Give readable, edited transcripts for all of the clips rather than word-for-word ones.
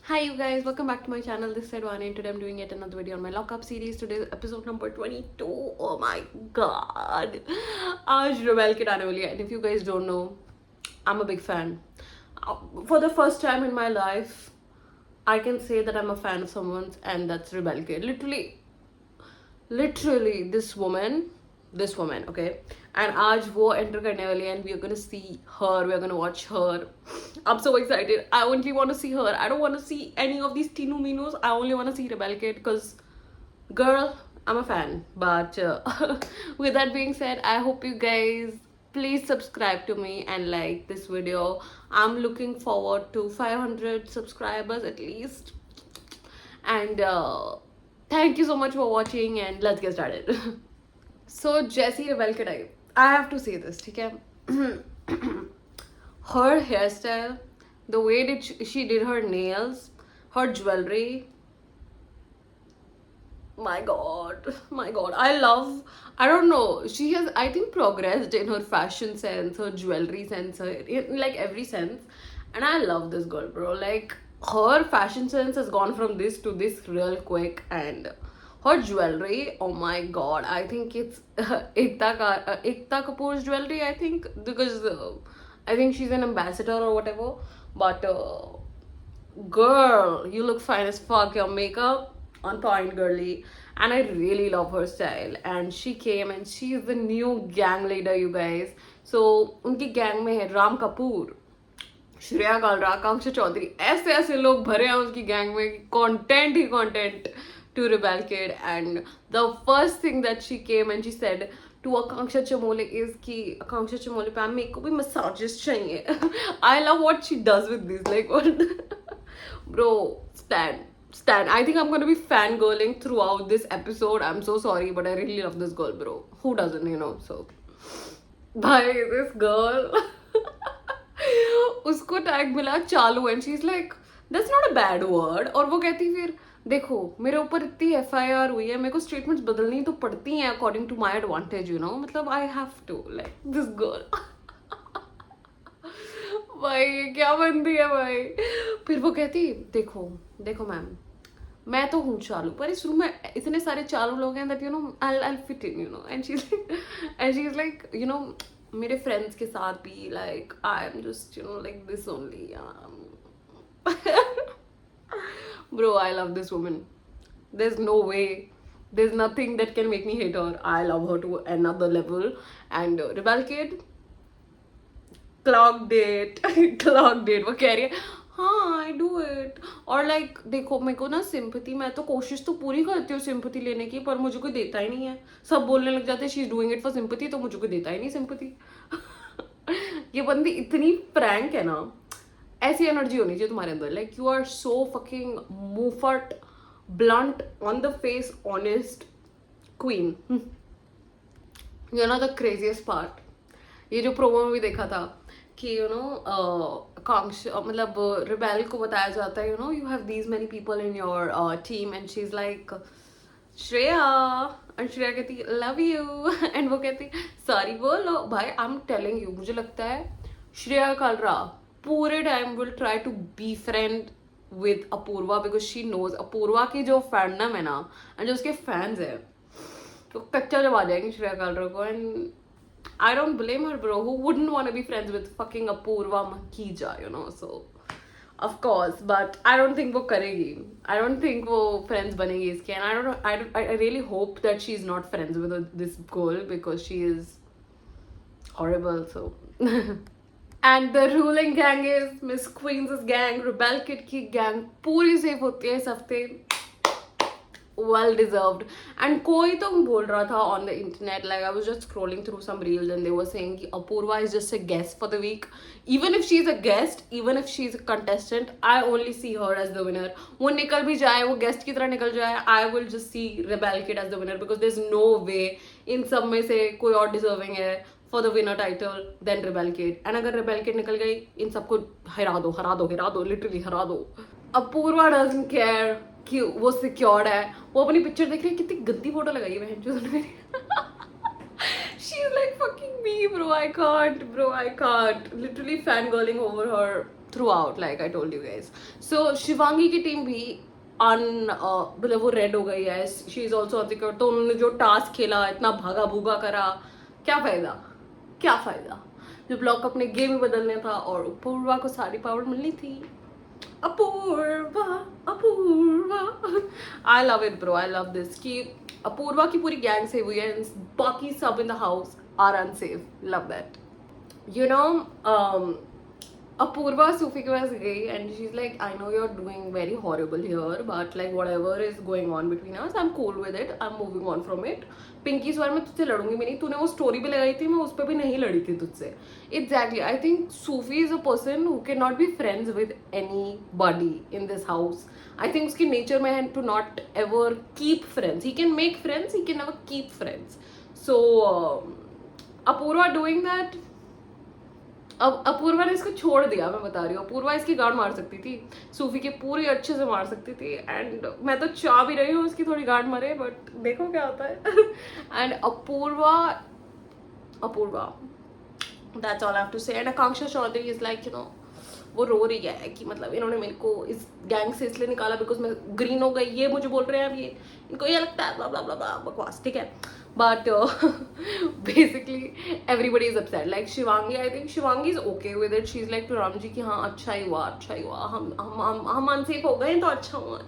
Hi you guys, welcome back to my channel. This is Edwani and today I'm doing yet another video on my lockup series. Today is episode number 22. Oh my god. आज Rebel Kid आने वाली है. And if you guys don't know, I'm a big fan. For the first time in my life, I can say that I'm a fan of someone's and that's Rebel Kid. Literally this woman, okay, and आज वो enter करने वाली है and we are gonna see her, we are gonna watch her. I'm so excited. I only want to see her. I don't want to see any of these Tinu Minus. I only want to see Rebel Kid because, girl, I'm a fan. But with that being said, I hope you guys please subscribe to me and like this video. I'm looking forward to 500 subscribers at least. And thank you so much for watching and let's get started. So Jessie Rebel Kid I have to say this, okay? Her hairstyle, the way that she did her nails, her jewelry, my god, I don't know, she has, I think, progressed in her fashion sense, her jewelry sense, in like every sense. And I love this girl, bro. Like, her fashion sense has gone from this to this real quick. And her jewelry, oh my god, I think it's Ekta Kapoor's jewelry, I think, because I think she's an ambassador or whatever. But girl, you look fine as fuck. Your makeup on point, girly. And I really love her style. And she came and she is the new gang leader, you guys. So उनकी gang में है राम कपूर, श्रेया कालरा, आकांक्षा चौधरी, ऐसे ऐसे लोग भरे हैं उसकी gang में. Content he content to Rebel Kid. And the first thing that she came and she said to Akanksha Chamole is कि Akanksha Chamole पे मेरे को भी massages चाहिए. I love what she does with this. Like, what? Bro, Stan. I think I'm gonna be fangirling throughout this episode. I'm so sorry, but I really love this girl, bro. Who doesn't, you know? So, bhai, this girl. उसको tag मिला चालू and she is like that's not a bad word. और वो कहती फिर देखो मेरे ऊपर इतनी FIR हुई है, मेरे को स्टेटमेंट्स बदलनी तो पड़ती हैं according to my advantage, you know. मतलब I have to like this girl. भाई क्या बनती है भाई. फिर वो कहती देखो देखो मैम, मैं तो हूँ चालू, पर इस रूम में इतने सारे चालू लोग हैं that you know I fit in, you know. And she is like you no मेरे फ्रेंड्स के साथ भी like I am just you know like this only. Bro, I love this woman. There's no way, there's nothing that can make me hate her. I love her to another level. And Rebel Kid clocked it. Clocked it. वो कह रही है हाँ I do it. और like देखो मेरे को ना सिंपैथी, मैं तो कोशिश तो पूरी करती हूँ सिंपैथी लेने की, पर मुझे कोई देता ही नहीं है. सब बोलने लग जाते हैं she is doing it for sympathy, तो मुझे कोई देता ही नहीं सिंपैथी. ये बंदी इतनी फ्रैंक है ना. ऐसी एनर्जी होनी चाहिए तुम्हारे अंदर. Like you are so fucking upfront, blunt, on the face, honest queen. You know the craziest part, ये जो प्रोमो में भी देखा था कि यू नो मतलब रिबेल को बताया जाता है you know you have these many people in your team and she is like Shreya. And Shreya कहती लव यू एंड वो कहती सॉरी बोलो. भाई आई एम टेलिंग यू, मुझे लगता है श्रेया कालरा पूरे time will try to be friend with Apurva because she knows Apurva की जो फैंडम है ना एंड जो उसके फैंस है तो कच्चा जब आ जाएंगे श्रेया कालरा को. And I don't blame her, bro. Who wouldn't want to be friends with fucking Apurva Makhija, you know? So, of course, but I don't think वो करेगी. I don't think वो friends बनेगी इसके. And I don't know. I really hope that she's not friends with this girl because she is horrible. So, and the ruling gang is Miss Queen's gang, Rebel Kid की gang पूरी safe होती है इस हफ्ते. Well deserved. And कोई तो बोल रहा था on the internet, like I was just scrolling through some reels and they were saying कि Apurva is just a guest for the week. Even if she's a guest, even if she's a contestant, I only see her as the winner. वो निकल भी जाए, वो guest की तरह निकल जाए, I will just see Rebel Kid as the winner because there's no way इन सब में से कोई और deserving है for the winner title than Rebel Kid. And अगर Rebel Kid निकल गई, इन सबको हरा दो, literally हरा दो. Apurva doesn't care कि वो सिक्योर्ड है. वो अपनी पिक्चर देख रही है, कितनी गंदी फोटो लगाई है बहन जो मेरी. She's like fucking me, bro. I can't. Literally fangirling over her throughout, like I told you guys. So Shivangi की टीम भी मतलब वो रेड हो गई है. She is also unsecure. तो उन्होंने जो टास्क खेला, इतना भागा भूगा करा, क्या फायदा, क्या फायदा जब ब्लॉक अपने गेम ही बदलने था और अपूर्वा को सारी पावर मिलनी थी. Apurva, Apurva, I love it bro, I love this कि अपूर्वा की पूरी गैंग सेव हुई है, बाकी सब in the house are unsafe. Love that. You know Apurva Sufi ke paas gayi and she's like, I know you're doing very horrible here, but like whatever is going on between us, I'm cool with it. I'm moving on from it. Pinky इस बार मैं तुझसे लड़ूंगी भी नहीं. तूने वो story भी लगाई थी, मैं उस पर भी नहीं लड़ी थी तुझसे. Exactly. I think Sufi is a person who cannot be friends with anybody in this house. I think उसकी nature में है to not ever keep friends. He can make friends, he can never keep friends. So Apurva doing that. अब अपूर्वा ने इसको छोड़ दिया, मैं बता रही हूँ. अपूर्वा इसकी गांड मार सकती थी, सूफी के पूरी अच्छे से मार सकती थी. एंड मैं तो चाह भी रही हूँ उसकी थोड़ी गांड मारे, बट देखो क्या होता है. And Apoorva, that's all I have to say. And Akanksha Chaudhary is like, you know, वो रो रही है कि मतलब इन्होंने मेरे को इस गैंग से इसलिए निकाला बिकॉज मैं ग्रीन हो गई. ये मुझे बोल रहे हैं अब, ये इनको ये लगता है, ब्ला ब्ला ब्ला ब्ला, बकवास. ठीक है, but basically everybody is upset. Like Shivangi, I think Shivangi is okay with it. She's like to Ramji कि हाँ अच्छा ही हुआ, हम अनसेफ हो गए तो अच्छा हुआ.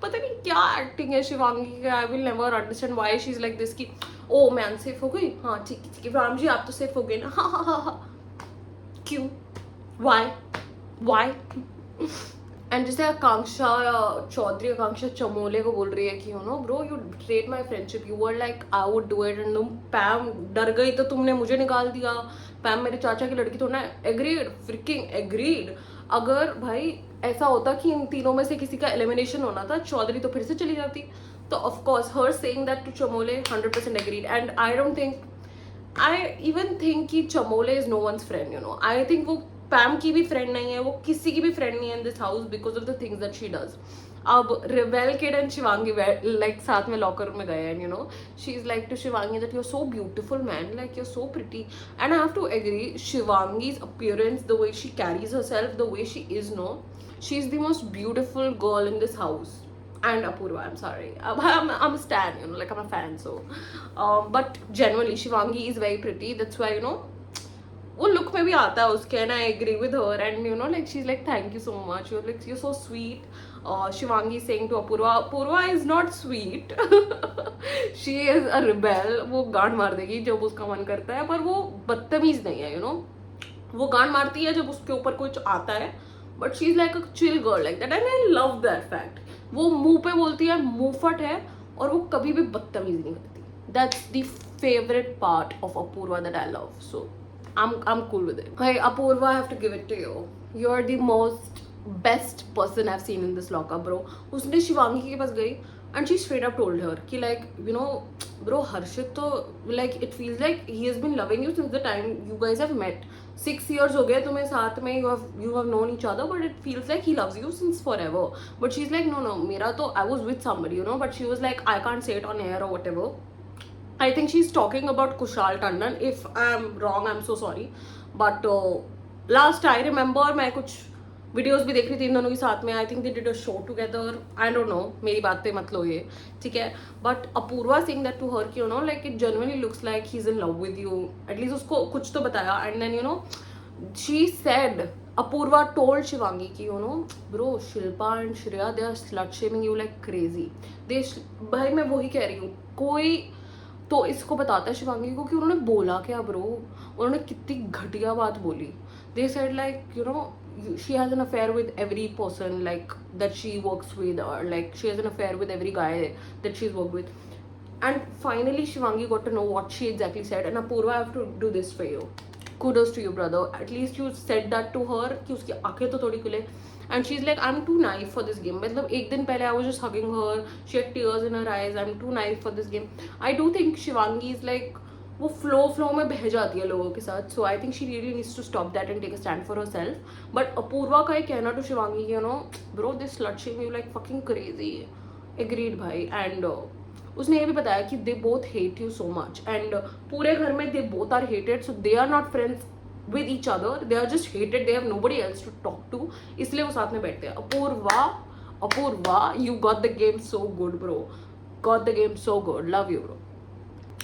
पता नहीं क्या एक्टिंग है शिवांगी की. I will never understand why she's like this कि ओ मैं अनसेफ हो गई, हाँ ठीक है रामजी आप तो सेफ हो गए ना, हाँ. क्यों, why? एंड जैसे आकांक्षा चौधरी, आकांक्षा चमोले को बोल रही है कि you know bro you betrayed my friendship, you were like I would do it. And तुम पैम डर गई तो तुमने मुझे निकाल दिया. पैम मेरे चाचा की लड़की तो ना. Agreed, fricking agreed. अगर भाई ऐसा होता कि इन तीनों में से किसी का एलिमिनेशन होना था, चौधरी तो फिर से चली जाती. तो of course her saying that to Chamole 100% agreed. And I don't think, I even think कि Chamole is no one's friend. You know, I think वो पैम की भी फ्रेंड नहीं है, वो किसी की भी फ्रेंड नहीं है in this house because of the things that she does. अब रिवेल किड एंड शिवांगी लाइक साथ में लॉकर में गए and you know she is like to Shivangi that you are so beautiful man, like you are so pretty. And I have to agree, Shivangi's appearance, the way she carries herself, the way she is, no, she is the most beautiful girl in this house. And Apurva, I'm sorry, I'm a stan, you know, like I'm a fan. So but genuinely Shivangi is very pretty, that's why, you know, वो look में भी आता है उसके. And I agree with her. And you know like she is like thank you so much, you like you so sweet. Shivangi saying to Apurva is not sweet, she is a rebel. वो गांड मार देगी जब उसका मन करता है, पर वो बदतमीज नहीं है. यू नो, वो गांड मारती है जब उसके ऊपर कुछ आता है, but she is like a chill girl like that. And I love that fact. वो मुंह पे बोलती है, मुंहफट है, और वो कभी भी बदतमीज नहीं करती. That's the favourite part of Apurva that I love. So I'm cool with it. Hey Apurva, I have to give it to you. You're the most best person I've seen in this lockup, bro. उसने शिवांगी के पास गई and she straight up told her कि like, you know, bro, हर्षित तो like it feels like he has been loving you since the time you guys have met. 6 years हो गए तुम्हें साथ में, you have known each other, but it feels like he loves you since forever. But she's like, no, मेरा तो I was with somebody, you know, but she was like, I can't say it on air or whatever. I think she's talking about Kushal Tandon. If I'm wrong, I'm so sorry. But last I remember, मैं कुछ videos भी देख रही थी इन दोनों के साथ में. I think they did a show together. I don't know, मेरी बात पे मत लो ये, ठीक है. But Apoorva saying that to her कि you know like it genuinely looks like he is in love with you. At least उसको कुछ तो बताया. And then you know she said, Apoorva told Shivangi कि you know bro Shilpa and Shreya they are slut shaming you like crazy. भाई मैं वही कह रही हूँ, कोई तो इसको बताता है शिवांगी को कि उन्होंने बोला क्या ब्रो, उन्होंने कितनी घटिया बात बोली. They said like you know she has an affair with every person like that she works with, और like she has an affair with every guy that she is work with. And finally Shivangi got to know what she exactly said. And Apoorva have to do this for you. kudos to you brother, at least you said that to her कि उसकी आंखें तो थोड़ी खुले. And she's like, I'm too naive for this game. मतलब एक दिन पहले I was just hugging her, she had tears in her eyes, I'm too naive for this game. I do think Shivangi is like, वो flow में बह जाती है लोगों के साथ. So I think she really needs to stop that and take a stand for herself. But Apoorva का ये कहना to Shivangi, you know, bro, this slut shame you like fucking crazy. Agreed भाई. And उसने ये भी बताया कि they both hate you so much. And पूरे घर में they both are hated, so they are not friends with each other, they are just hated, they have nobody else to talk to, इसलिए वो साथ में बैठते हैं. Apurva, you got the game so good bro, got the game so good, love you bro.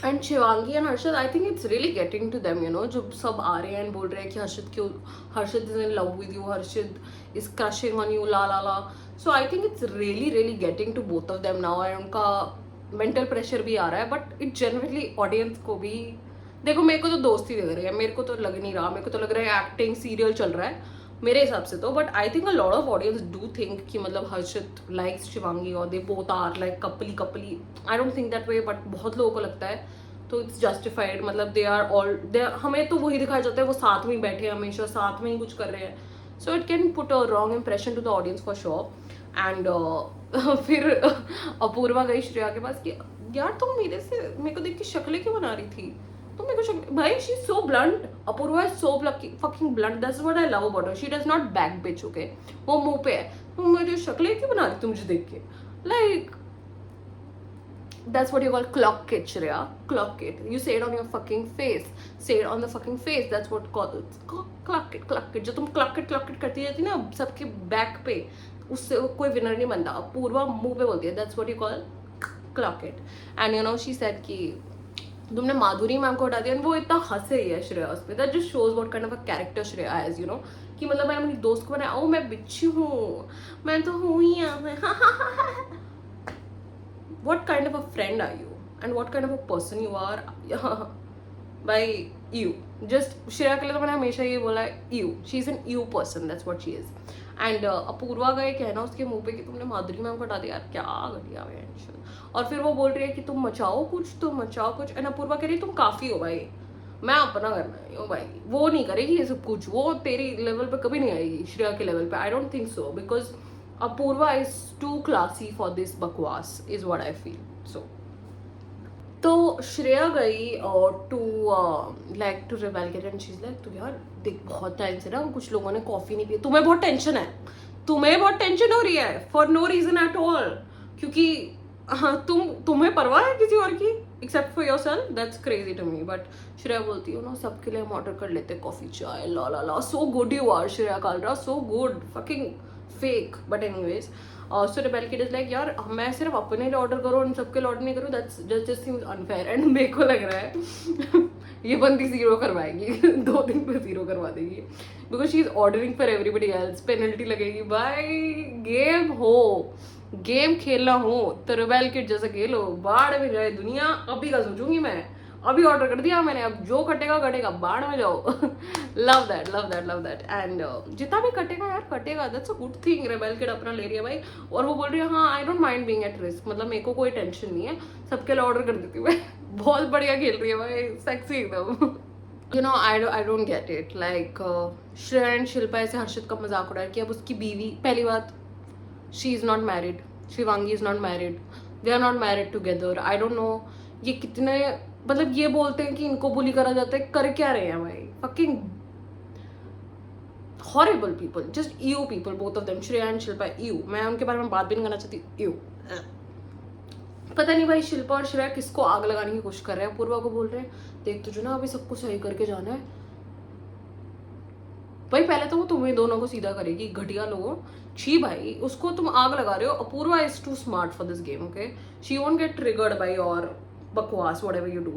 And Shivangi and Harshad, I think it's really getting to them, you know, जो सब आ रहे हैं एंड बोल रहे हैं कि Harshad is in love with you, Harshad is crushing on you, la la la. So I think it's really really getting to both of them now, and उनका mental pressure भी आ रहा है, बट इट जनरली ऑडियंस को भी, देखो मेरे को तो दोस्ती लग रही है, मेरे को तो लग नहीं रहा, मेरे को तो लग रहा है एक्टिंग सीरियल चल रहा है मेरे हिसाब से तो. But I think a lot of audience do think कि मतलब हर्षद लाइक्स शिवांगी और they both are like coupley. I don't think that way, but बहुत लोगों को लगता है, तो इट्स जस्टिफाइड. मतलब दे आर ऑल, हमें तो वही दिखाया जाता है, वो साथ में ही बैठे हैं हमेशा, साथ में ही कुछ कर रहे हैं. So it can put a wrong impression to the audience for sure. And फिर अपूर्वा गई श्रेया के पास कि यार तुम मेरे को देख के शक्लें क्यों बना रही थी, तुम मेरे को भाई, she is so blunt. Apurva is so fucking blunt, that's what I love about her. She does not back bitch, okay, वो मुंह पे है. तुम मेरी शक्लें क्यों बना रही थी मुझे देख के, like that's what you call clock it, Shreya. Clock it. You say it on your fucking face. Say it on the fucking face. That's what called clock it. जो तुम clock it करती रहती ना सबके बैक पे, उससे कोई winner नहीं बनता. पूर्वा मुंह पे बोलती है, that's what you call clock it. And you know she said कि तुमने माधुरी मैम को हटा दिया, वो इतना हंस रही है श्रेया उस पर. That just shows what kind of a character Shreya has, you know, कि मतलब मैंने अपनी दोस्त को बनाया, ओ मैं बिच्छू हूँ, मैं तो हूँ ही यहाँ. What kind of a friend are you, and what kind of a person you are by you. Just Shreya के लिए तो मैंने हमेशा ये बोला है, you, she is an you person, that's what she is. And Apoorva का ये कहना उसके मुंह पे कि तुमने माधुरी मैम को हटा दिया, यार क्या घटिया है. और फिर वो बोल रही है कि तुम मचाओ कुछ, एंड अपूर्वा कह रही तुम काफी हो भाई, मैं अपना करना है भाई. वो नहीं करेगी ये सब कुछ, वो तेरी लेवल पे कभी नहीं आएगी श्रेया के लेवल पे. आई don't think so, because Apurva is too classy for this bakwas, is what I feel. तो श्रेया गई और to like to reveal get, and she is like, तू यार देख बहुत टाइम से ना कुछ लोगों ने कॉफी नहीं पी, तुम्हें बहुत टेंशन हो रही है for no reason at all, क्योंकि तुम्हें परवाह है किसी और की except for yourself. That's crazy to me. But Shreya बोलती है ना सबके लिए हम ऑर्डर कर लेते कॉफी चाय, la la la. So good you are Shreya Kalra, so good, fucking fake. But anyways, so Rebel Kid is like, यार मैं सिर्फ अपने लिए ऑर्डर करूँ और सबके लिए ऑर्डर नहीं करूँ, that's just seems unfair. And मेरे को लग रहा है ये बंदी 0 करवाएगी 2 दिन पे 0 करवा देगी, because she is ordering for everybody else. Penalty लगेगी भाई. गेम खेलना हो तो रेबेल किड जैसा खेलो, बाढ़ में जाए दुनिया. अभी का सोचूंगी मैं, अभी ऑर्डर कर दिया मैंने, अब जो कटेगा बाढ़ में जाओ. Love that. एंड जितना भी कटेगा, that's a good thing. Rebel kid अपना ले रही है भाई, और वो बोल रही है हाँ I don't mind being at risk, मतलब मेरे को कोई टेंशन नहीं है, सबके लिए ऑर्डर कर देती हूँ. बहुत बढ़िया खेल रही है भाई, सेक्सी एकदम. You know I don't get it. Like Shreya and Shilpa ऐसे हर्षद का मजाक उड़ा कि अब उसकी बीवी, पहली बात she is not married, Shivangi is not married, they are not married together. I don't know ये कितने, मतलब ये बोलते हैं कि इनको बुली करा जाता है, कर क्या रहे हैं भाई. Fucking horrible people, just you people, both of them, Shreya and Shilpa, you. मैं उनके बारे में बात भी नहीं करना चाहती. यू पता नहीं भाई शिल्पा और श्रेया किसको आग लगाने की कोशिश कर रहे हैं. पूर्वा को बोल रहे हैं देख तुझे ना अभी सब कुछ सही करके जाना है भाई, पहले तो वो तुम्हें दोनों को सीधा करेगी, घटिया लोगों. छी भाई, उसको तुम आग लगा रहे हो. Apoorva is too smart for this game, okay. She won't get triggered by your bakwas, whatever you do,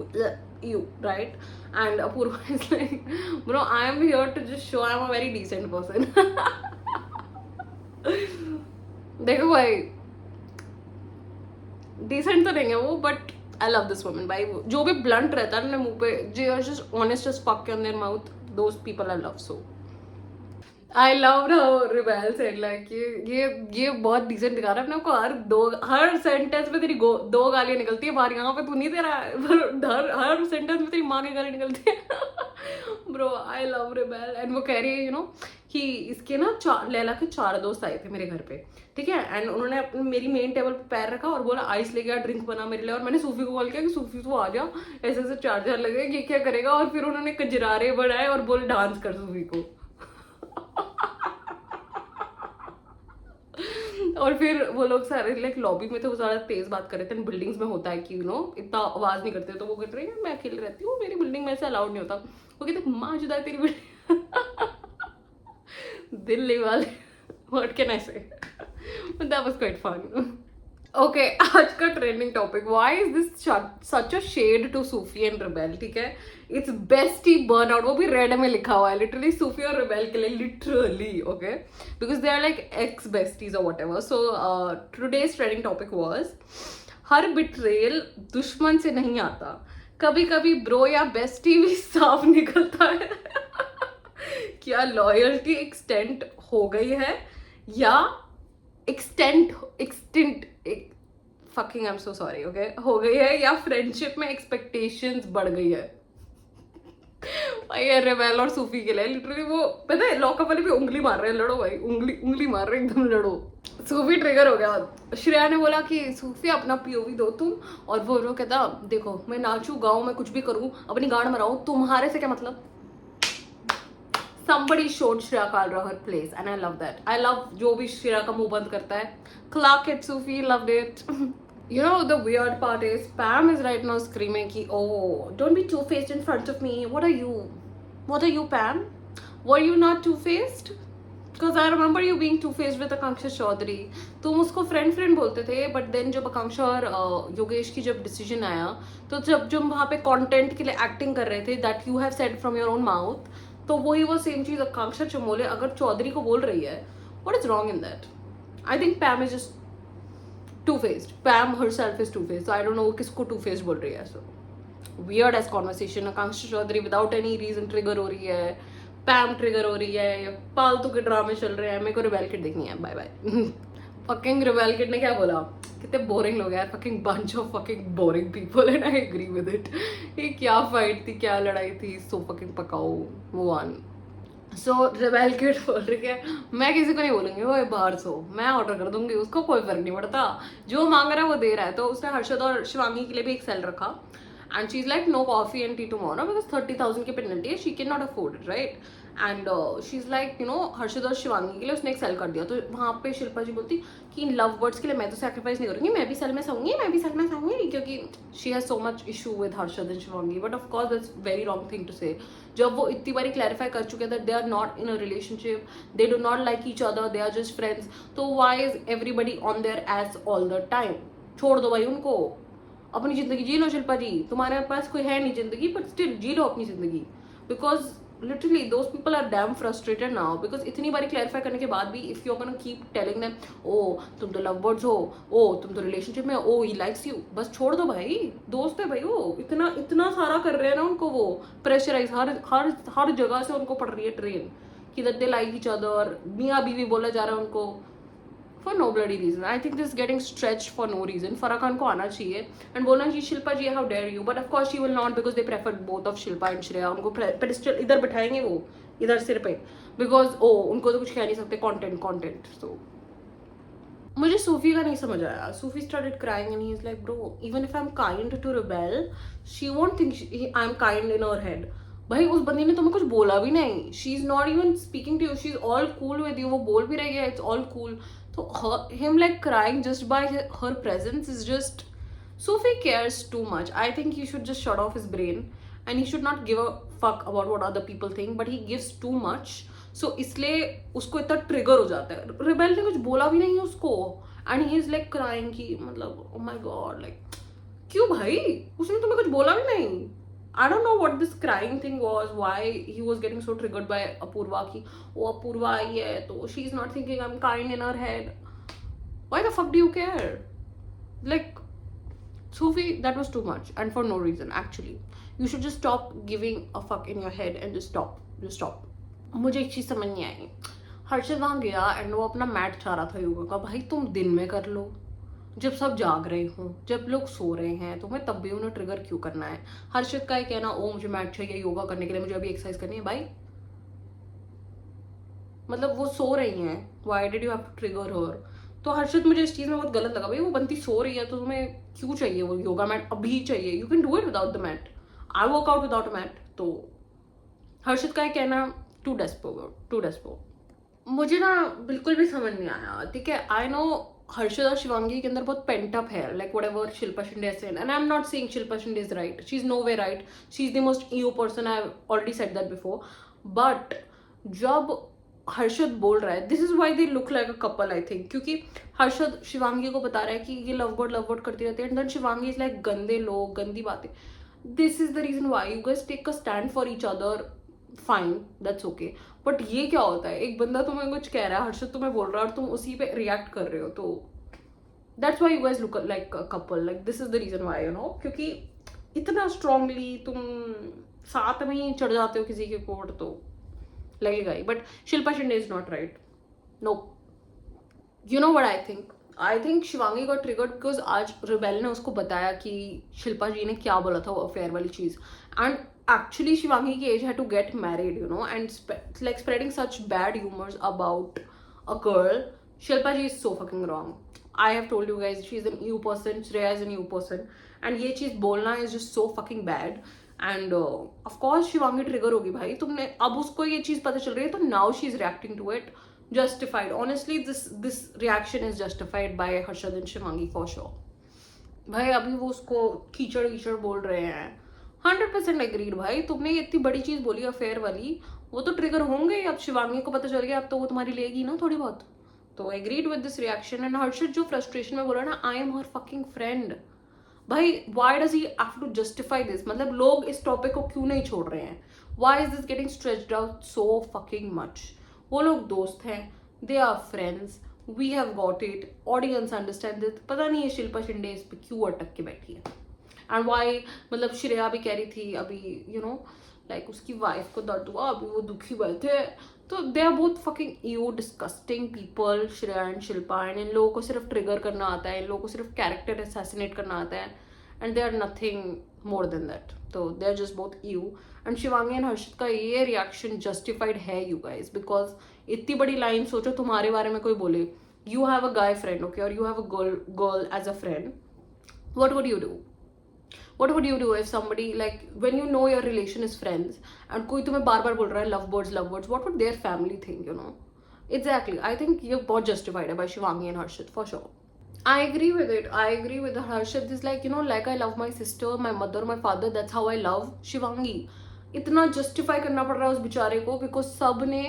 you, right? And Apurva is like, bro, I am here to just show I am a very decent person. देखो भाई, decent तो नहीं है वो, but I love this woman भाई. जो भी blunt रहता है ना मुंह पे, they are just honest as fuck on their mouth. Those people I love so. I loved how Rebel said like ये बहुत डिसेंट दिखा रहा है अपने को. हर सेंटेंस में तेरी 2 गालियां निकलती है बाहर, यहाँ पे तू नहीं दे रहा है, हर सेंटेंस में तेरी माँ की गाली निकलती है. Bro I love Rebel. And वो कह रही है यू नो कि इसके ना लैला के 4 दोस्त आए थे मेरे घर पे, ठीक है. एंड उन्होंने मेरी मेन टेबल पे पैर रखा और बोला आइस लेके आ, ड्रिंक बना मेरे लिए. और मैंने सूफी को कॉल किया कि सूफी तू आ जा, ऐसे 4 लगे, ये क्या करेगा. और फिर उन्होंने कजरारे बढ़ाए और बोले डांस कर सूफी को. और फिर वो लोग सारे लाइक लॉबी में थे, वो ज़्यादा तेज बात कर रहे थे. बिल्डिंग्स में होता है कि यू नो इतना आवाज़ नहीं करते, तो वो कहते रहे मैं अकेले रहती हूँ, मेरी बिल्डिंग में ऐसे अलाउड नहीं होता. वो कहते माँ जुदा है तेरी बिल्डिंग. दिल्ली वाले, what can I say? But that was quite fun. Okay आज का trending topic, why is this such a shade to Sufi and rebel, ठीक है? इट्स बेस्टी बर्न आउट, वो भी रेड में लिखा हुआ है लिटरली सूफी और रिबेल के लिए, literally, okay, because they are like ex besties और whatever. So today's trending topic was, her betrayal दुश्मन से नहीं आता, कभी कभी ब्रो या बेस्टी भी साफ निकलता है. क्या लॉयल्टी एक्सटेंट हो गई है या extent fucking I am so sorry, okay, हो गई है, या फ्रेंडशिप में एक्सपेक्टेशंस बढ़ गई है? भाई रेबेल और सूफी के लिए लिटरली वो पता है, लॉकअप वाले भी उंगली मार रहे हैं, लड़ो भाई, उंगली मार रहे हैं एकदम, लड़ो. सूफी ट्रिगर हो गया. श्रेया ने बोला कि सूफी अपना पीओवी दो तुम, और वो कहता देखो मैं नाचू गाऊं, मैं कुछ भी करूं, अपनी गांड मराऊं, तुम्हारे से क्या मतलब. Somebody showed Shreya Kalra her place and I love that. I love जो भी श्रेया का मुंह बंद करता है. Clock it, Sufi, loved it. You know the weird part is Pam is right now screaming कि oh don't be two-faced in front of me. What are you? What are you, Pam? Were you not two-faced? Because I remember you being two-faced with Akanksha Chaudhary. तुम उसको friend बोलते थे, but then जब आकांक्षा और योगेश की जब decision आया, तो जब वहाँ पे कंटेंट के लिए एक्टिंग कर रहे थे, that you have said from your own mouth, तो वही वो सेम चीज आकांक्षा चमोले अगर चौधरी को बोल रही है, what is wrong in that? I think Pam is just two faced. Pam herself is two faced. I don't know किसको टू फेस्ड बोल रही है. So weird as conversation. Akanksha Chaudhary without any reason trigger हो रही है, पैम ट्रिगर हो रही है, फालतू के ड्रामे चल रहे हैं. मेरे को रिबेल किड देखनी है. Bye bye. Fucking rebel kid ने क्या बोला, कितने बोरिंग लोग यार, fucking bunch of fucking boring people, and I agree with it. ये क्या फाइट थी, क्या लड़ाई थी, सो फकिंग पकाओ वो वन. सो रिबेल किड बोल रही है मैं किसी को नहीं बोलूंगी, वो बाहर सो, मैं ऑर्डर कर दूंगी, उसको कोई फर्क नहीं पड़ता, जो मांग रहा है वो दे रहा है. तो उसने हर्षद और शिवांगी के लिए भी एक सेल रखा, and she is like no coffee and tea tomorrow because 30,000 की पेनल्टी है, she can not afford it, right? And she is like you know Harshad और शिवांगी के लिए उसने एक सेल कर दिया. तो वहाँ पे शिल्पा जी बोलती कि इन लव बर्ड्स के लिए मैं तो सैक्रिफाइस नहीं करूँगी, मैं भी सेल में सोऊंगी, मैं भी सेल में सोऊंगी, क्योंकि she has so much issue with Harshad and Shivangi. But of course that's very wrong thing to say. जब वो इतनी बारी क्लैरिफाई कर चुके हैं that they are not in a relationship, they do not like each other, they are just friends, तो why is everybody on their ass all the time? छोड़ दो भाई उनको, अपनी जिंदगी जी लो. शिल्पा जी तुम्हारे पास कोई है नहीं जिंदगी, बट स्टिल जी लो अपनी जिंदगी. Because literally those people are damn frustrated now, because इतनी बारी क्लैरिफाई करने के बाद भी if you are gonna keep telling them oh तुम तो लव बर्ड्स हो, ओ तुम तो रिलेशनशिप में, ओ ही लाइक्स यू, बस छोड़ दो भाई, दोस्त है भाई. वो इतना सारा कर रहे हैं ना, उनको वो प्रेशराइज हर जगह से उनको पड़ रही है ट्रेन कि that they like each other. मियाँ बीवी बोला जा रहा है उनको for no bloody reason. I think this is getting stretched for no reason. Farah Khan को आना चाहिए and बोलना चाहिए शिल्पा जी how dare you, but of course she will not because they prefer both of Shilpa and Shreya. उनको pedestal इधर बैठाएंगे वो इधर सिर पे, because उनको तो कुछ कह नहीं सकते, content. So मुझे सूफी का नहीं समझ आया. सूफी started crying and he is like bro even if I'm kind to Rebel she won't think I'm kind in her head. भाई उस बंदी ने तुम्हें कुछ बोला भी नहीं, she is not even speaking to you, she is all cool with you, वो बोल भी रही है इट्स ऑल कूल. तो him like crying just by her presence is just, Sufi cares too much. I think he should just shut off his brain and he should not give a fuck about what other people think, but he gives too much. So इसलिए उसको इतना trigger हो जाता है. Rebel ने कुछ बोला भी नहीं उसको and he is like crying कि मतलब oh my god like क्यों भाई, उसने तुम्हें कुछ बोला भी नहीं. I don't know what this crying thing was, why he was getting so triggered by Apurva ki oh Apurva आई है तो she is not thinking I'm kind in her head. Why the fuck do you care? Like Sufi, that was too much and for no reason actually. You should just stop giving a fuck in your head and just stop. मुझे एक चीज समझ नहीं आई. हर्षद वहाँ गया and वो अपना mat चाह रहा था योगा का. भाई तुम दिन में कर लो जब सब जाग रहे हों, जब लोग सो रहे हैं, तुम्हें तब भी उन्हें ट्रिगर क्यों करना है? हर्षद का ही कहना ओ मुझे मैट चाहिए योगा करने के लिए, मुझे अभी एक्सरसाइज करनी है. भाई मतलब वो सो रही हैं, why did you have to trigger her? तो हर्षद मुझे इस चीज में बहुत गलत लगा. भाई वो बंदी सो रही है तो तुम्हें क्यों चाहिए वो योगा मैट? अभी चाहिए, you can do it without the mat. I work out without a mat. तो हर्षद का ही कहना टू डेस्पो. मुझे ना बिल्कुल भी समझ नहीं आया. ठीक है, आई नो हर्षद और शिवांगी के अंदर बहुत पेंट अप है, like whatever Shilpa Shinde has said, and I'm not saying Shilpa Shinde is right, she's no way right, she's the most ego person, I have already said that before, but जब हर्षद बोल रहा है, this is why they look like a couple I think, क्योंकि हर्षद शिवांगी को बता रहा है कि ये लव बर्ड करती रहती है, and then Shivangi is like गंदे लोग, गंदी बातें. This is the reason why you guys take a stand for each other. Fine, that's okay. But ये क्या होता है, एक बंदा तुम्हें कुछ कह रहा है, हर्षद तुम्हें बोल रहा है और तुम उसी पे रिएक्ट कर रहे हो, तो that's why you guys look like a couple. Like this is the reason why, you know, क्योंकि इतना स्ट्रांगली तुम साथ में ही चढ़ जाते हो किसी के कोर्ट, तो लगेगा ही. But Shilpa Shinde is not right. No, you know what I think. I think Shivangi got triggered because आज रिबेल ने उसको बताया कि शिल्पा जी ने क्या बोला था वो अफेयर वाली चीज. And actually Shivangi ki age had to get married, you know, and like spreading such bad rumors about a girl. Shilpa ji is so fucking wrong. I have told you guys, she's an EU person, Shreya is an EU person, and ये चीज बोलना is just so fucking bad. And of course Shivangi trigger होगी भाई. तुमने अब उसको ये चीज पता चल रही है, तो now she's reacting to it. Justified. Honestly, this reaction is justified by Harshad and Shivangi for sure. भाई अभी वो उसको कीचड़ बोल रहे हैं. 100% एग्रीड भाई. तुमने ये इतनी बड़ी चीज बोली अफेयर वाली, वो तो ट्रिगर होंगे. अब शिवांगी को पता चल गया, अब तो वो तुम्हारी लेगी ना थोड़ी बहुत. तो agreed with this reaction. And Harshad जो फ्रस्ट्रेशन में बोला ना, I am her fucking friend. भाई why does he have to justify this? मतलब लोग इस टॉपिक को क्यों नहीं छोड़ रहे हैं? Why is this getting stretched out so fucking much? वो लोग दोस्त हैं, they are friends, we have got it, audience understand this. पता नहीं है शिल्पा शिंदे इस पे क्यों अटक के बैठी है. एंड वाई, मतलब श्रेया भी कह रही थी अभी, यू नो, लाइक उसकी वाइफ को दर्द हुआ, अभी वो दुखी बैठे. तो they are both fucking you disgusting people, Shreya and Shilpa. And इन लोगों को सिर्फ ट्रिगर करना आता है, इन लोगों को सिर्फ कैरेक्टर असैसिनेट करना आता है, and they are nothing more than that. तो they are just both you. And Shivangi and Harshad का ये रिएक्शन जस्टिफाइड है यू गाइज, बिकॉज इतनी बड़ी लाइन सोचो तुम्हारे बारे में कोई बोले, you have a guy friend, okay, और you have a girl as a friend, what would you do? What would you do if somebody, like, when you know your relation is friends and कोई तुम्हें बार बार बोल रहा है love birds, what would their family think, you know? Exactly. I think you're बहुत justified by Shivangi and Harshad for sure. I agree with it. I agree with Harshad. Is like, you know, like I love my sister, my mother, my father. That's how I love Shivangi. इतना justify करना पड़ रहा है उस बेचारे को, because सब ने,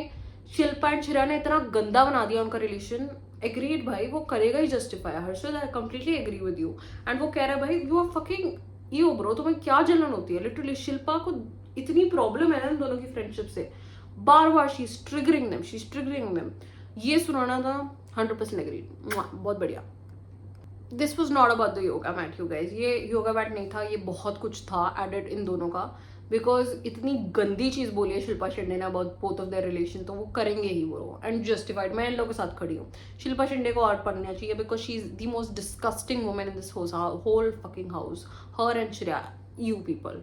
शिल्पा एंड श्रेया ने इतना गंदा बना दिया उनका रिलेशन. एग्रीड भाई, वो करेगा ही justify. Harshad, I completely agree with you. And वो कह रहा है भाई, you are fucking you bro, तुम्हें क्या जलन होती है? लिटरली शिल्पा को इतनी प्रॉब्लम है ना इन दोनों की फ्रेंडशिप से, बार बार शी इज ट्रिगरिंग देम. ये सुनाना था. 100% एग्रीड. बहुत बढ़िया. This was not about the yoga mat you guys. ये योगा मैट नहीं था, ये बहुत कुछ था एडेड इन दोनों का, बिकॉज इतनी गंदी चीज बोली है शिल्पा शिंदे ने about both of their relation, तो वो करेंगे ही वो. And justified. मैं इन लोगों के साथ खड़ी हूँ. शिल्पा शिंदे को आर्ट पढ़ना चाहिए, because she is the most disgusting women in this whole fucking house. Her and Shreya, you people.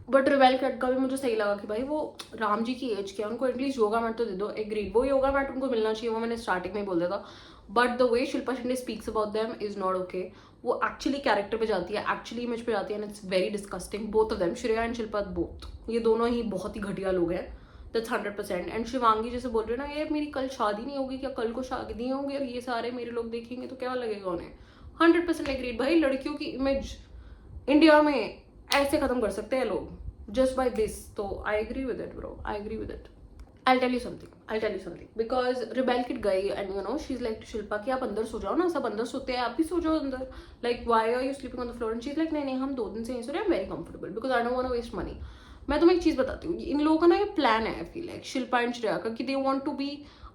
But rebel kid का भी मुझे सही लगा कि भाई वो राम जी की एज क्या, उनको एटलीस्ट योगा मैट तो दे दो. एग्रीड, वो योगा मैट उनको मिलना चाहिए, वो मैंने स्टार्टिंग में ही बोल दिया था. But the way Shilpa Shinde speaks about them is not okay. वो एक्चुअली कैरेक्टर पे जाती है, एक्चुअली इमेज पे जाती है, and it's very disgusting. Both of them, Shreya and Shilpa both, ये दोनों ही बहुत ही घटिया लोग हैं. दैट्स 100%. एंड शिवांगी जैसे बोल रहे हो ना, ये मेरी कल शादी नहीं होगी क्या, कल को शादी होंगी और ये सारे मेरे लोग देखेंगे तो क्या लगेगा उन्हें. 100% एग्रीड भाई. लड़कियों की इमेज इंडिया में ऐसे खत्म कर सकते हैं लोग just by this. So I agree with it, bro. I agree with it. I'll tell you something. Because Rebel Kid गई and you know she's like to Shilpa कि आप अंदर सो जाओ ना, सब अंदर सोते हैं, आप भी सो जाओ अंदर. Like why are you sleeping on the floor? And she's like नहीं हम 2 दिन से यहीं सो रहे हैं, I'm very comfortable because I don't want to waste money. मैं तुम्हें एक चीज बताती हूँ, इन लोगों का ना ये प्लान है, I feel like Shilpa and Shreya का, कि they want to be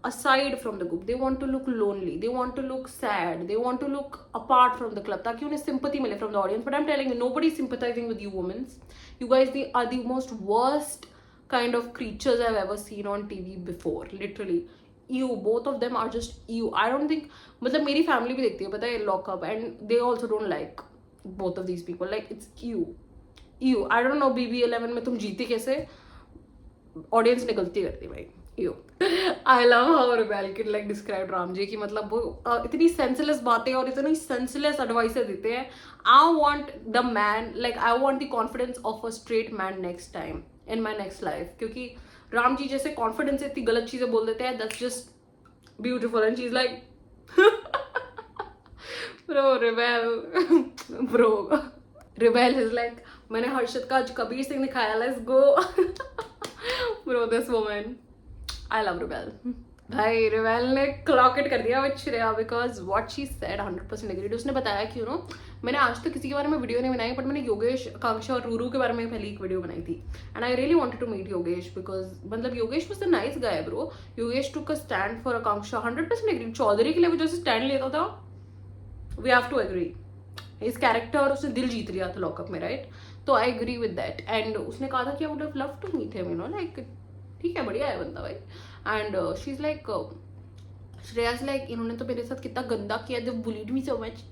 aside from the group, they want to look lonely, they want to look sad, they want to look apart from the club, ताकि उन्हें sympathy मिले from the audience. But I'm telling you, nobody is sympathizing with you women. You guys are the most worst kind of creatures I've ever seen on TV before. Literally, you, both of them are just you. I don't think, मतलब मेरी family भी देखती है, पता है, lock up, and they also don't like both of these people. Like it's you. I don't know BB11 में तुम जीती कैसे? Audience ने गलती करती भाई. I love how Rebel Kid like described Ram ji की, मतलब वो इतनी सेंसलेस बातें और इतनी सेंसलेस एडवाइस देते हैं. I want the man, like I want the confidence of a straight man next time in my next life. क्योंकि राम जी जैसे कॉन्फिडेंस से इतनी गलत चीजें बोल देते हैं, that's just beautiful. And she's like bro Rebel is like, मैंने हर्षद का आज कबीर सिंह दिखाया, let's go. Bro, this woman, I love Rebel. भाई रिवेल ने क्लॉक इट कर दिया with Shreya because what she said 100% agreed. उसने बताया कि मैंने आज तक किसी के बारे में वीडियो नहीं बनाई, बट मैंने योगेश, आकांक्षा और रूरू के बारे में पहले एक वीडियो बनाई थी. And I really wanted to meet Yogesh because मतलब Yogesh was a nice guy bro. Yogesh took a stand for Akanksha. 100% agreed. Chaudhary के लिए वो जैसे स्टैंड लेता था, वी हैव टू एग्री. इस कैरेक्टर उसने दिल जीत लिया था लॉकअप में, राइट? तो I agree with that. And उसने कहा था कि I would have love to meet him, like ठीक है, बढ़िया है बंदा भाई. And she is like, Shreya is like, इन्होंने तो मेरे साथ कितना गंदा किया, दे बुलीड मी सो मच.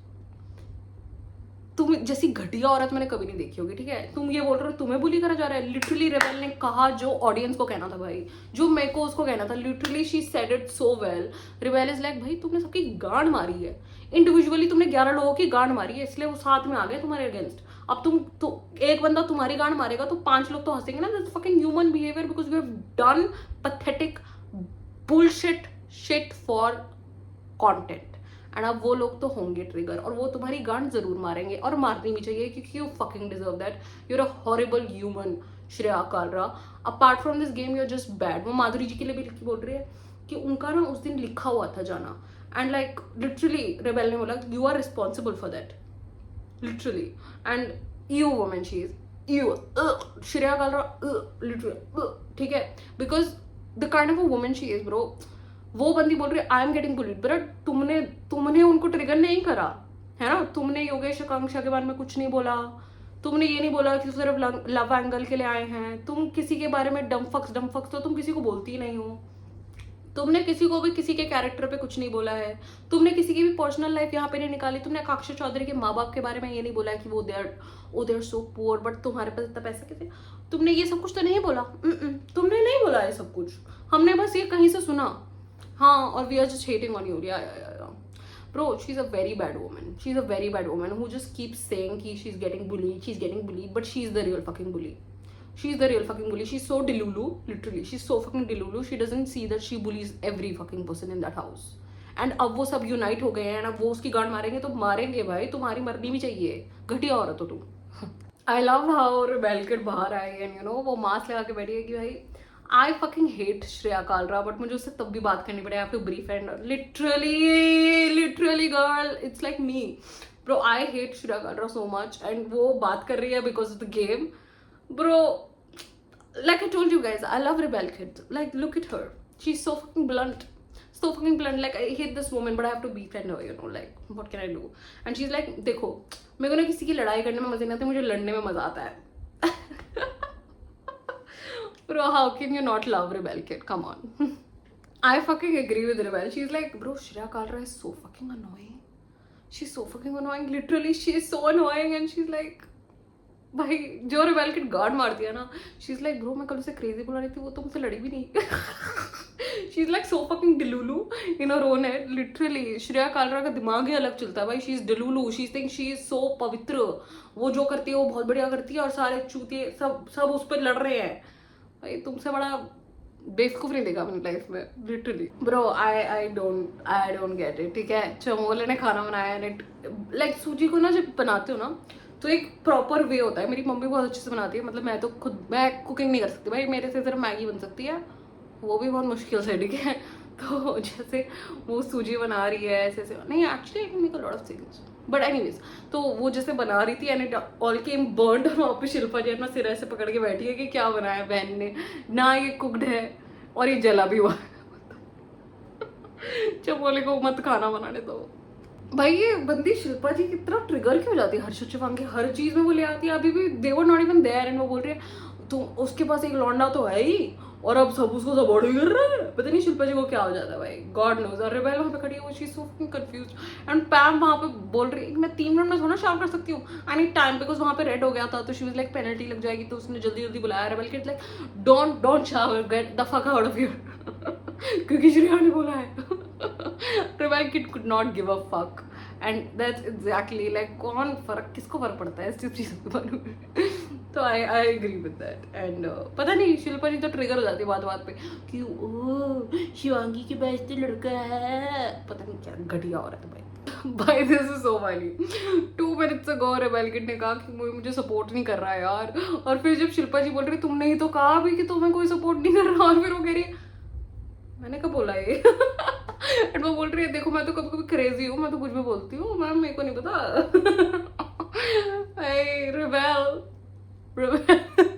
तुम जैसी घटिया औरत मैंने कभी नहीं देखी होगी, ठीक है? तुम ये बोल रहे हो तुम्हें बुली करा जा रहा है. लिटरली रेबेल ने कहा जो ऑडियंस को कहना था भाई, जो मेरे को उसको कहना था. Literally she said it so well. Rebel is like, भाई तुमने सबकी गांड मारी है इंडिविजुअली, तुमने 11 लोगों की गांड मारी है, इसलिए वो साथ में आ गए तुम्हारे अगेंस्ट. अब तुम तो एक बंदा तुम्हारी गांड मारेगा तो 5 लोग तो हंसेंगे ना. That's fucking human behaviour because you have done pathetic bullshit shit for content. And अब वो लोग तो होंगे ट्रिगर और वो तुम्हारी गांड जरूर मारेंगे और मारनी भी चाहिए क्योंकि you fucking deserve that. You are a horrible human Shreya Kalra. Apart from this game you are just bad. वो माधुरी जी के लिए भी बोल रही है कि उनका ना उस दिन लिखा हुआ था जाना. एंड लाइक लिटरली रेबेल ने बोला you are responsible for that, literally. And you woman she is you Shreya Kalra literally, ठीक है? Because the kind of a woman she is bro. वो बंदी बोल रही है I am getting bullied, but तुमने उनको ट्रिगर नहीं करा है ना. तुमने योगेश आकांक्षा के बारे में कुछ नहीं बोला. तुमने ये नहीं बोला कि सिर्फ लव एंगल के लिए आए हैं. तुम किसी के बारे में डमफक्स तो तुम किसी को बोलती ही नहीं हो. तुमने किसी को भी किसी के कैरेक्टर पे कुछ नहीं बोला है. तुमने किसी की भी पर्सनल लाइफ यहाँ पे नहीं निकाली. तुमने आकांक्षा चौधरी के माँ बाप के बारे में ये नहीं बोला है कि वो they are so poor, but तुम्हारे पास इतना पैसा कैसे. तुमने ये सब कुछ तो नहीं बोला. तुमने नहीं बोला ये सब कुछ. हमने बस ये कहीं से सुना. हाँ, और we are just hating on you. Bro, she's a very bad woman. She's a very bad woman who just keeps saying कि she's getting bullied, but she's the real fucking bully. She's the real fucking bully. She's so delulu, literally. She's so fucking delulu. She doesn't see that she bullies every fucking person in that house. And अब वो सब unite हो गए हैं, अब वो उसकी गांड मारेंगे तो मारेंगे भाई. तुम्हारी मरनी भी चाहिए, घटिया औरत हो तुम. I love how rebel kid बाहर आई and वो मास्क लगा के बैठी है कि भाई I fucking hate Shreya Kalra, but मुझे उससे तब भी बात करनी पड़े. I have to brief and literally girl, it's like me. Bro, I hate Shreya Kalra so much and वो बात कर रही है because of the game. Bro, like I told you guys, I love Rebel Kid. Like, look at her. She's so fucking blunt. Like, I hate this woman, but I have to befriend her, like, what can I do? And she's like, देखो, मेरे को ना किसी की लड़ाई करने में मजे नहीं आते, मुझे लड़ने में मजा आता है. Bro, how can you not love Rebel Kid? Come on. I fucking agree with Rebel. She's like, bro, Shreya Kalra is so fucking annoying. She's so fucking annoying. Literally, she is so annoying. And she's like, भाई जो Rebel Kid guard मारती है ना, she's like, bro, मैं कल उसे crazy बुला रही थी, वो तो मुझसे लड़ी भी नहीं. She's like so fucking delulu in her own head. Literally, Shreya Kalra का दिमाग ही अलग चलता है भाई. She's delulu. She thinks she is so पवित्र. वो जो करती है वो बहुत बढ़िया करती है और सारे चूतिए सब उस पर लड़ रहे हैं. भाई तुमसे बड़ा बेवकूफ नहीं देखा अपनी लाइफ में, literally. Bro, I don't get it, ठीक है? चमोले ने खाना बनाया लाइक सूजी को ना जब बनाते हो ना तो एक प्रॉपर वे होता है. मेरी मम्मी बहुत अच्छे से बनाती है. मतलब मैं कुकिंग नहीं कर सकती भाई. मेरे से सिर्फ मैगी बन सकती है, वो भी बहुत मुश्किल से, ठीक है? तो जैसे वो सूजी बना रही है ऐसे नहीं, actually I can make a lot of things, but anyways, तो वो जैसे बना रही थी and it all came burned. और वहाँ पे शिल्पा जी अपना सिर ऐसे पकड़ के बैठी है कि क्या बनाया बहन ने, ना ये कुकड है और ये जला भी हुआ. चमोले को मत खाना बनाने दो. भाई ये बंदी शिल्पा जी कितना ट्रिगर क्यों हो जाती है हर्षद चौहान की हर चीज में. वो ले आती है, अभी भी they were not even there and वो बोल रही है तो उसके पास एक लौंडा तो है ही और अब सब उसको सपोर्ट कर रहा है. पता नहीं शिल्पा जी को क्या हो जाता है भाई, गॉड नोज. और रेबेल वहाँ पे खड़ी है, she is so confused. And Pam वहाँ पे बोल रही है मैं 3 मिनट में थोड़ा शावर कर सकती हूँ, आई नीड टाइम, बिकॉज वहाँ पे रेड हो गया था तो शी वाज लाइक पेनल्टी लग जाएगी. तो उसने जल्दी बुलाया rebel kid like don't shower, get the fuck out of here, क्योंकि श्रेया ने बोला है. Rebel kid could not give a fuck. And that's exactly like किसको फर्क पड़ता है इस चीज़ के बारे में. तो I agree with that. And पता नहीं शिल्पा जी तो ट्रिगर हो जाती है बात पे कि ओ शिवांगी के बैच से लड़का है, पता नहीं क्या घटिया हो रहा है भाई. भाई this is so funny. 2 minutes ago rebel kid ने कहा कि मुझे सपोर्ट नहीं कर रहा है यार, और फिर जब शिल्पा जी बोल रही तुमने ही तो कहा भी कि तुम्हें कोई सपोर्ट नहीं कर रहा, और फिर वो कह रही मैंने कब बोला ये। एंड वो बोल रही है देखो मैं तो कभी कभी क्रेजी हूँ, मैं तो कुछ भी बोलती हूँ मैम, मेरे को नहीं पता। Rebel rebel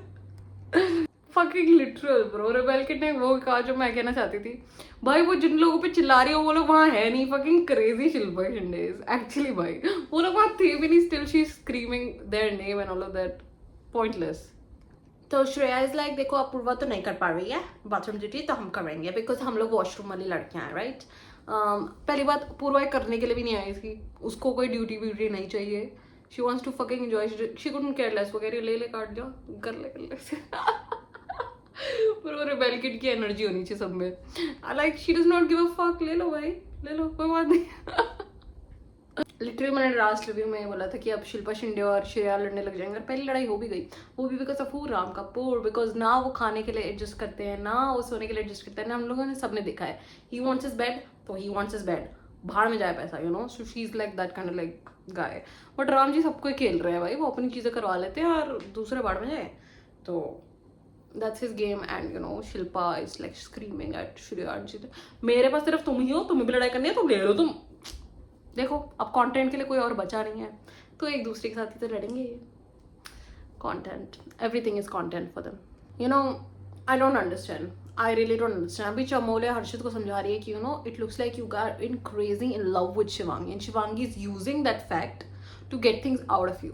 fucking literal bro. Rebel kid ने वो कहा जो मैं कहना चाहती थी। भाई वो जिन लोगों पे चिल्ला रही हो वो लोग वहां है नहीं। Fucking crazy Shilpa Shinde actually भाई, वो लोग वहां थे भी नहीं, still she screaming their name and all of that, pointless. तो श्रेया इज लाइक देखो अपूर्वा तो नहीं कर पा रही है बाथरूम ड्यूटी, तो हम करेंगे बिकॉज हम लोग वॉशरूम वाली लड़कियां हैं, राइट। पहली बात अपूर्वा करने के लिए भी नहीं आई थी, उसको कोई ड्यूटी व्यूटी नहीं चाहिए। She wants to fucking enjoy, she couldn't care less. वो कह रही ले ले काट जाओ कर ले पर वो रेबेल किड की एनर्जी होनी चाहिए सब में। Like she does not give a fuck, ले लो भाई ले लो, कोई बात नहीं। लिटरली मैंने लास्ट रिव्यू में बोला था कि अब शिल्पा शिंदे और श्रेया लड़ने लग जाएंगे, और पहली लड़ाई हो भी गई, वो भी because of Ram Kapoor. Because ना वो खाने के लिए एडजस्ट करते हैं, ना वो सोने के लिए एडजस्ट करते हैं, ना हम लोगों ने सबने देखा है। ही वांट्स हिज बेड तो ही वांट्स हिज बेड, भाड़ में जाए पैसा, you know. So she is like that kind of like guy. But Ram ji सबको खेल रहे हैं भाई, वो अपनी चीज़ें करवा लेते हैं और दूसरे भाड़ में जाए, तो that's his game. And you know Shilpa is like screaming at Shreya, मेरे पास सिर्फ तुम ही हो, तुम्हें भी लड़ाई करनी है तो ले लो तुम। देखो अब कंटेंट के लिए कोई और बचा नहीं है, तो एक दूसरे के साथ ही तो लड़ेंगे। Content, everything is content for them, you know. I don't understand, I really don't understand. अभी चमोले हर्षित को समझा रही है कि you know it looks like you are in crazy in love with Shivangi, and Shivangi is using that fact to get things out of you.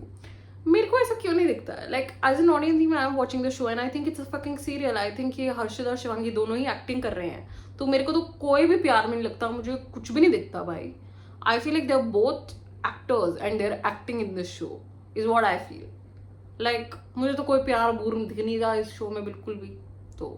मेरे को ऐसा क्यों नहीं दिखता है, like as an audience I am watching the show and I think it's a fucking serial. I think ये हर्षित और शिवांगी दोनों ही एक्टिंग कर रहे हैं, तो मेरे को तो कोई भी प्यार में नहीं लगता, मुझे कुछ भी नहीं दिखता भाई। I feel like they're both actors and they're acting in this show is what I feel. Like मुझे तो कोई प्यार बूर दिख नहीं रहा इस शो में बिल्कुल भी। तो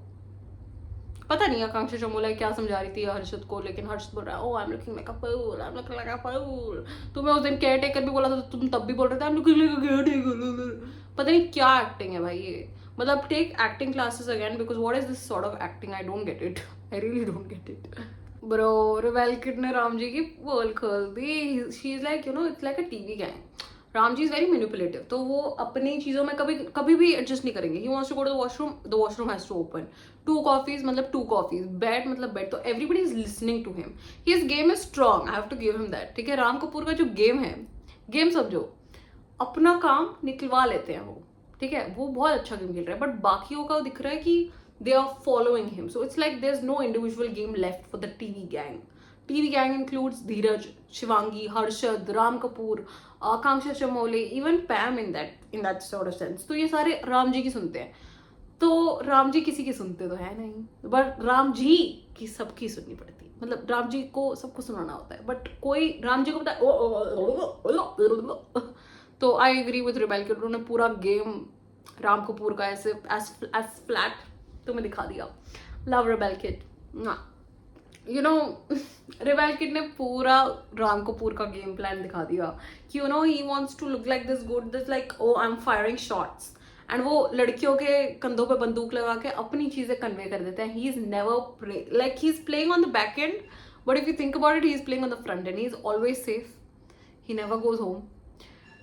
पता नहीं आकांक्षा चमोला क्या समझा रही थी हर्षित को, लेकिन हर्षित बोल रहा है oh I am looking like a fool, I am looking like a fool. तुम्हें उस दिन केयर टेकर भी बोला था, तो तुम तब भी बोल रहे थे I am looking like a caretaker. पता नहीं क्या एक्टिंग है भाई ये, मतलब take acting classes again, because what is this sort of acting, I don't get it, I really don't get it. Bro Rebel kid ने राम जी की पोल खोल दी। She is like you know it's like a TV gang. Ram ji is very manipulative, तो वो अपनी चीज़ों में कभी कभी भी एडजस्ट नहीं करेंगे। He wants to go to the washroom has to open. 2 coffees मतलब 2 कॉफीज, बेड मतलब बेड, तो everybody is listening to him. His game is strong, I have to give him that. ठीक है, राम कपूर का जो गेम है, गेम समझो, अपना काम निकलवा लेते हैं वो, ठीक है, वो बहुत अच्छा गेम खेल रहा है, बट बाकियों का दिख रहा है कि they are following him. So it's like there's no individual game left for the TV gang. TV gang includes Dheeraj, Shivangi, Harshad, Ram Kapoor, Akanksha Chamole, even Pam in that sort of sense. तो ये सारे राम जी की सुनते हैं, तो राम जी किसी की सुनते तो है नहीं, बट राम जी की सबकी सुननी पड़ती है। मतलब राम जी को सबको सुनाना होता है, बट कोई राम जी को पता है। तो I agree with rebel kid, उन्होंने पूरा गेम राम कपूर का ऐसे एज फ्लैट तुम्हें दिखा दिया। Love rebel kid, you know rebel kid ने पूरा राम कपूर का गेम प्लान दिखा दिया कि you know he wants to look like this good, this like oh I am firing shots, and वो लड़कियों के कंधों पे बंदूक लगा के अपनी चीजें कन्वे कर देते हैं। He is never like he is playing on the back end, but if you think about it he is playing on the front end. He is always safe, he never goes home,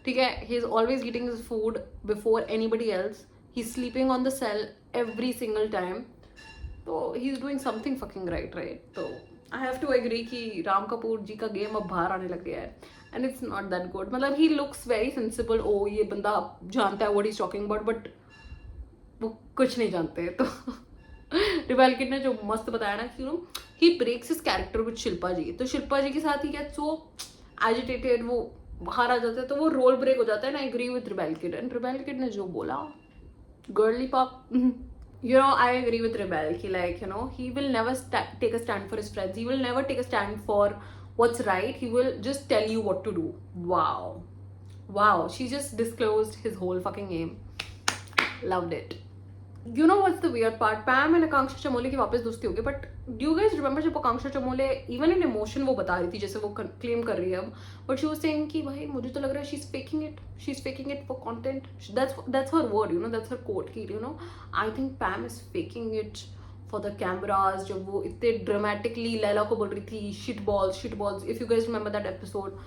ठीक है, he is always eating his food before anybody else, he is sleeping on the sale every single time, तो he's doing something fucking right. तो I have to agree कि राम कपूर जी का game अब बाहर आने लग गया है, and it's not that good. मतलब he looks very sensible, oh ये बंदा जानता है what he's talking about, but वो कुछ नहीं जानते। तो रेबेल किड ने जो मस्त बताया ना कि he breaks his character with Shilpa जी, तो शिल्पा जी के साथ ही gets so agitated, वो बाहर आ जाते हैं, तो वो रोल ब्रेक हो जाता है। ना agree with rebel kid, and rebel kid ने जो बोला girly pop. You know, I agree with Rebel. He like, you know, he will never take a stand for his friends. He will never take a stand for what's right. He will just tell you what to do. Wow, she just disclosed his whole fucking game. Loved it. You know what's the weird part? Pam and Akanksha Chamole की वापस दोस्ती हो गई, but do you guys remember जब Akanksha Chamole even in emotion वो बता रही थी, जैसे वो claim कर रही है अब, but she was saying कि भाई मुझे तो लग रहा है she's faking it for content. That's her word, you know, that's her quote कि you know I think Pam is faking it for the cameras, जब वो इतने ड्रामेटिकली लैला को बोल रही थी shit balls, if you guys remember that episode.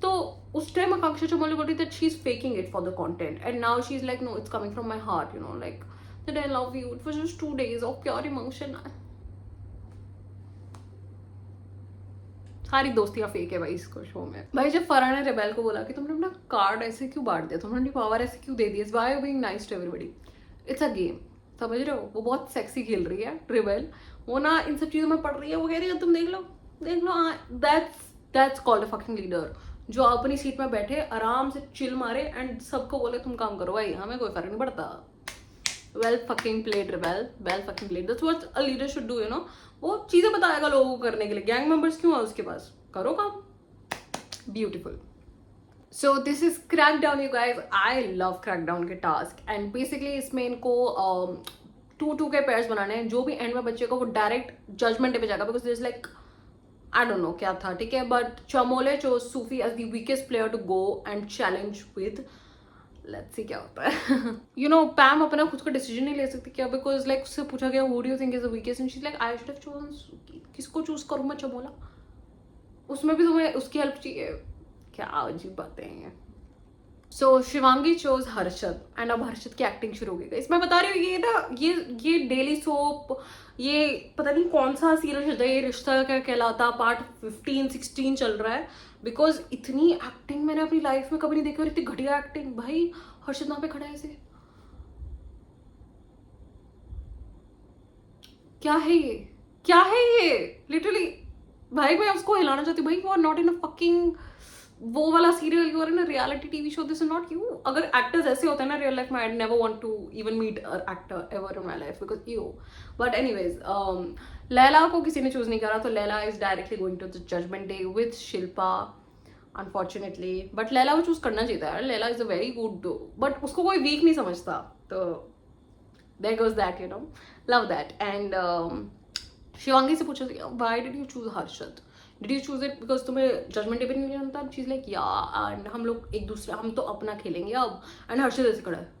तो उस टाइम आकांक्षा चमोली बोल रही that she is faking it for the content, and now she is like no, it's coming from my heart, you know, like that I love you. It was just 2 days of pure emotion. सारी दोस्तियां fake है भाई इसको show में. भाई जब फरहान ने rebel को बोला कि तुमने अपना कार्ड ऐसे क्यों बांट दिया, तुमने अपनी पावर ऐसे क्यों दे दी, why are being nice to everybody, it's a game, समझ रहे हो. वो बहुत सेक्सी खेल रही है रेबेल, वो ना इन सब चीज़ों में पढ़ रही है. वो कह रही है तुम देख लो, that's called a fucking leader, जो अपनी सीट में बैठे आराम से चिल मारे एंड सबको बोले तुम काम करो भाई, हमें कोई फर्क नहीं पड़ता. Well fucking played rebel, well fucking played. That's what a leader should do, you know. वो चीजें बताएगा लोगों को करने के लिए. गैंग मेंबर्स क्यों है उसके पास, करो काम. Beautiful. So this is Crackdown, you guys. I love Crackdown के टास्क, एंड बेसिकली इसमें इनको 2-2 के पेयर्स बनाने हैं. जो भी एंड में बच्चे को वो डायरेक्ट जजमेंट डे पे जाएगा, because this like I don't know क्या था, ठीक है. बट चमोले chose Sufi as the weakest player to go and challenge with. Let's see क्या होता है. यू नो पैम अपना खुद का डिसीजन नहीं ले सकती क्या, बिकॉज लाइक उससे पूछा गया who do you think is the weakest, and she is like I should have chosen, किसको चूज करूं मैं चमोला. उसमें भी तुम्हें उसकी हेल्प चाहिए, क्या अजीब बातें हैं. सो शिवांगी चोज हर्षद, एंड अब हर्षद की एक्टिंग शुरू हो गई. इसमें बता रही हूँ ये ना, ये डेली सोप, ये पता नहीं कौन सा सीरियल चलता है, ये रिश्ता क्या कहलाता पार्ट 15-16 चल रहा है. बिकॉज इतनी एक्टिंग मैंने अपनी लाइफ में कभी नहीं देखी, और इतनी घटिया एक्टिंग. भाई हर्षद वहां पे खड़ा है ऐसे, क्या है ये, क्या है ये लिटरली. भाई मैं उसको हिलाना चाहती हूँ. भाई you are not in a fucking वो वाला serial, you are in a reality TV show, this is not you. अगर एक्टर्स ऐसे होते हैं ना रियल लाइफ में, I never want to even meet a actor ever in my life, because you. But anyways Laila को किसी ने choose नहीं करा, तो Laila is directly going to the judgement day with Shilpa unfortunately. But Laila को चूज करना चाहिए था. Laila is a very good, but उसको कोई वीक नहीं समझता, तो there goes that, you know, love that. And Shivangi से पूछा why did you choose Harshad, did you choose it because तुम्हें जजमेंट डे पे नहीं जानता. चीज लाइक या, एंड हम लोग एक दूसरे, हम तो अपना खेलेंगे अब. एंड हर्षद ऐसे खड़ा है.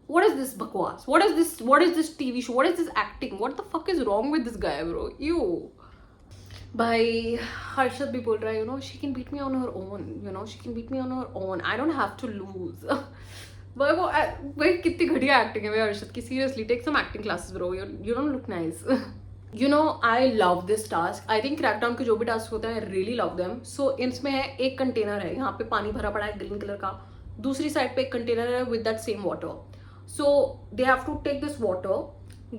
What is this बकवास, what is this TV show, what is this acting, what the fuck is wrong with this guy bro, you. भाई हर्षद भी बोल रहा है, you know, she can beat me on her own, you know, she can beat me on her own, I don't have to lose. भाई कितनी घटिया acting है भाई हर्षद की, seriously take some acting classes bro, you don't look nice. You know, I love this task. I think crackdown के जो भी task होते हैं I really love them. So इसमें है एक कंटेनर है, यहाँ पे पानी भरा पड़ा है ग्रीन कलर का, दूसरी साइड पे एक कंटेनर है with that same water. So they have to take this water,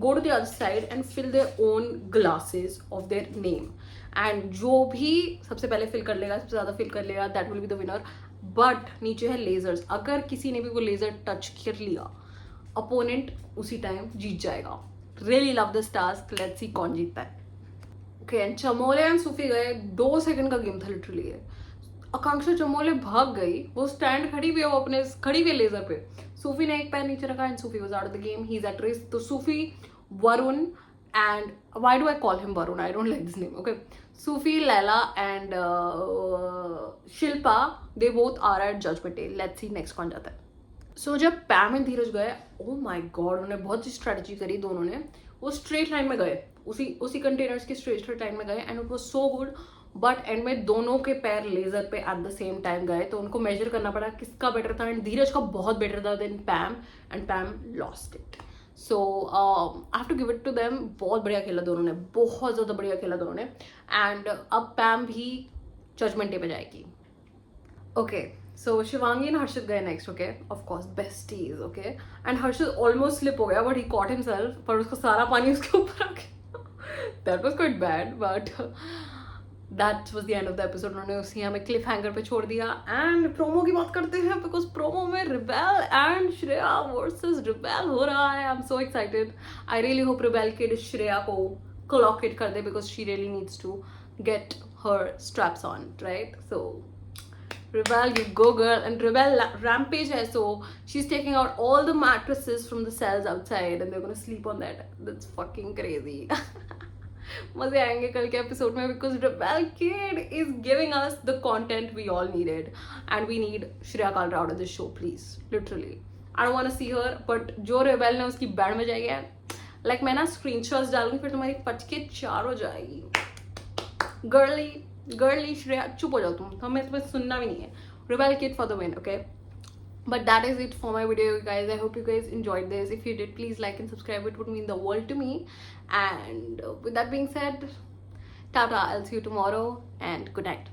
go to the other side and fill their own glasses of their name. And जो भी सबसे पहले फिल कर लेगा, सबसे ज़्यादा फिल कर लेगा, that will be the winner. But नीचे है लेजर्स, अगर किसी ने भी वो लेजर टच कर लिया, अपोनेंट उसी टाइम जीत जाएगा. Really love this task. Let's see कौन जीतता है. Okay, and चमोले एंड सूफी गए, 2 सेकंड का गेम था लिटरली. आकांक्षा चमोले भाग गई, वो स्टैंड खड़ी हुई है, वो अपने खड़ी हुई लेजर पे. सूफी ने एक पैर नीचे रखा and Sufi was out of the game, he is at risk. तो Sufi, Varun and why do I call him Varun, I don't like this name. Okay, Sufi, Laila and Shilpa, they both are at judgement day. Let's see next कौन जाता है. सो जब पैम and धीरज गए, oh my God, उन्होंने बहुत strategy करी दोनों ने. वो स्ट्रेट लाइन में गए, उसी कंटेनर्स के स्ट्रेट लाइन में गए, and it was so good. But and में दोनों के पैर लेजर पे एट द सेम टाइम गए, तो उनको मेजर करना पड़ा किसका बेटर था, एंड धीरज का बहुत बेटर था than Pam, and Pam lost it. So I have to give it to them. बहुत बढ़िया खेला दोनों ने, बहुत ज़्यादा बढ़िया खेला दोनों ने. एंड अब पैम भी जजमेंट डे पे जाएगी. Okay, so Shivangi and Harshad गए next, okay, of course besties, okay, and Harshad almost slip हो गया, but he caught himself, पर उसका सारा पानी उसके ऊपर आ गया. That was quite bad, but that was the end of the episode. उन्होंने उसी हमें क्लिफ हैंगर पे छोड़ दिया. एंड प्रोमो की बात करते हैं, बिकॉज प्रोमो में Rebel and Shreya versus Rebel हो रहा है. I am so excited. I really hope Rebel Kid Shreya को क्लॉक इट कर दे, because she really needs to get her straps on, right. So Rebel, you go girl. And Rebel rampage hai, so she's taking out all the mattresses from the cells outside and they're gonna sleep on that. That's fucking crazy. मजे आएंगे कल के episode में, because Rebel kid is giving us the content we all needed, and we need Shreya Kalra out of this show, please, literally. I don't want to see her, but जो Rebel ने उसकी band में जाएगी, like मैं ना screenshots डालूंगी फिर तुम्हारी फट के 4 हो जाएगी। गर्ली श्रेया चुप हो जाओ तुम, हमें तुम्हें सुनना भी नहीं है। Rebel kid for the win, okay? But that is it for my video, guys. I hope you guys enjoyed this. If you did, please like and subscribe. It would mean the world to me. And with that being said, tata, I'll see you tomorrow and good night.